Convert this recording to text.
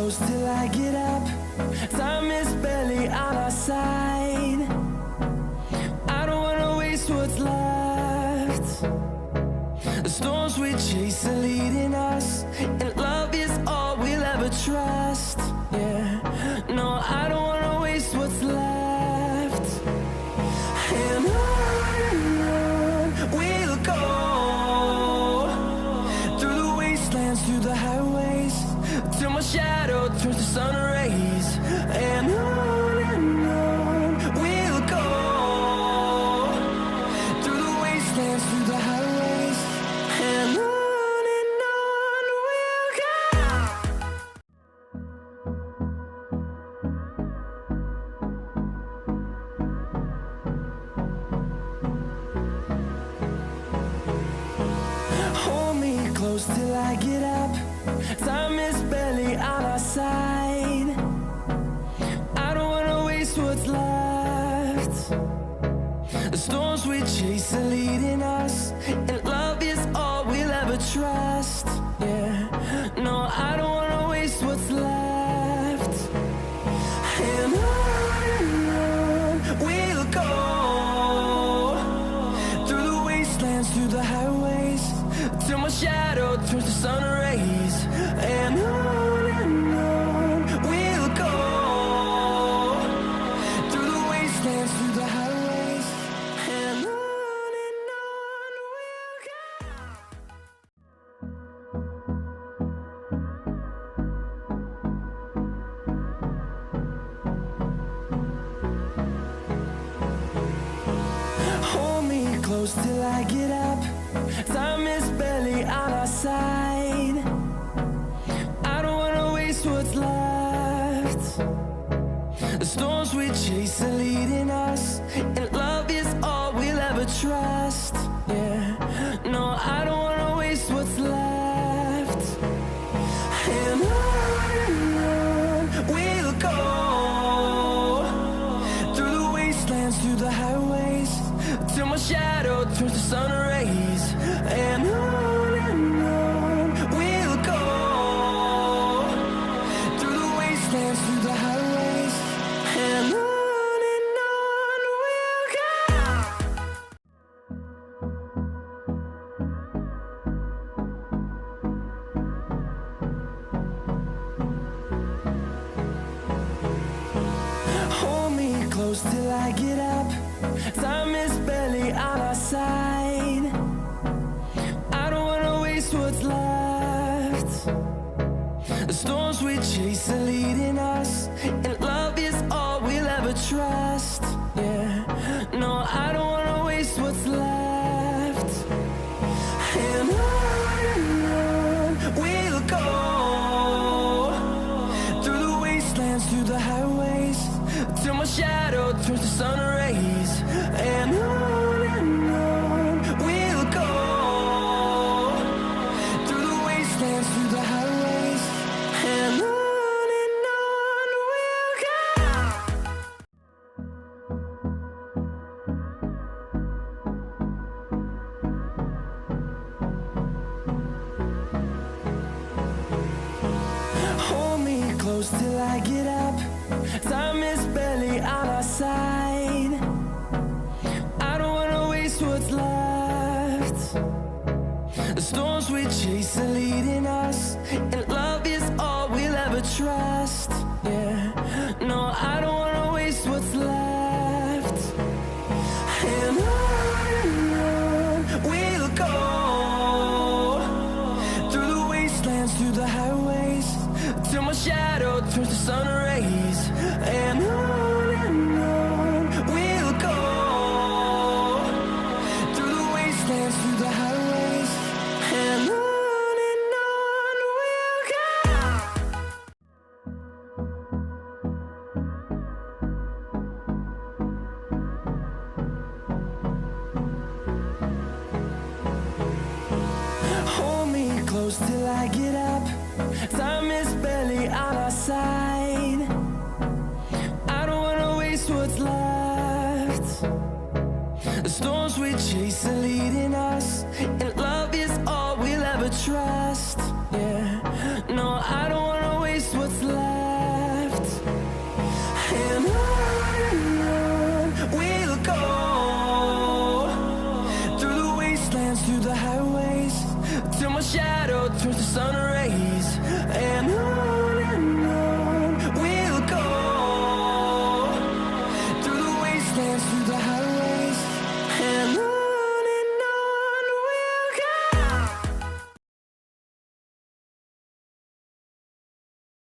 close till I get up. Time is barely on our side. I don't wanna waste what's left. The storms we chase are leading us, and love is all we'll ever trust. Yeah, no, I don't wanna waste what's left. And on we'll go, through the wastelands, through the highways, till my shadow turns to sun rays. And on we'll go, through the wastelands, through the highways, and on we'll go. Hold me close till I get up. Time is barely on our side. I don't wanna waste what's left. The storms we chase are leading us, and love is all we'll ever trust. Yeah, no, I don't wanna waste what's left. And on we'll go, through the wastelands, through the highways, till my shadow turns to sun rays. And on we'll go, through the wastelands, through the highways, and on we'll go. Hold me close till I get up. Time is barely on our side. I don't wanna waste what's left. The storms we chase are leading us, and love is all we'll ever trust. Yeah, no, I don't wanna waste what's left. And on we'll go, through the wastelands, through the highways, till my shadow turns to sun rays. And on we'll go, through the wastelands, through the highways, and on we'll go. Hold me close till I get up. Time is barely on our side. I don't wanna waste what's left. The storms we chase are leading us, and love is all we'll ever trust. Yeah, no, I don't wanna waste what's left. And on we'll go, through the wastelands, through the highways, till my shadow turns to sun rays. And on we'll go, through the wastelands, through the highways, and on we'll go. Hold me close till I get up. Time is barely on our side. I don't wanna waste what's left. The storms we chase are leading us, and love is all we'll ever trust. Yeah, no, I don't wanna waste what's left. And on we'll go, through the wastelands, through the highways, till my shadow turns to sun rays. And on we'll go, through the wastelands, through the highways, and on we'll go. Hold me close till I get up. Time is barely on our side. I don't wanna waste what's left. The storms we chase are leading us, and love is all we'll ever trust. Yeah, no, I don't wanna waste what's left. sun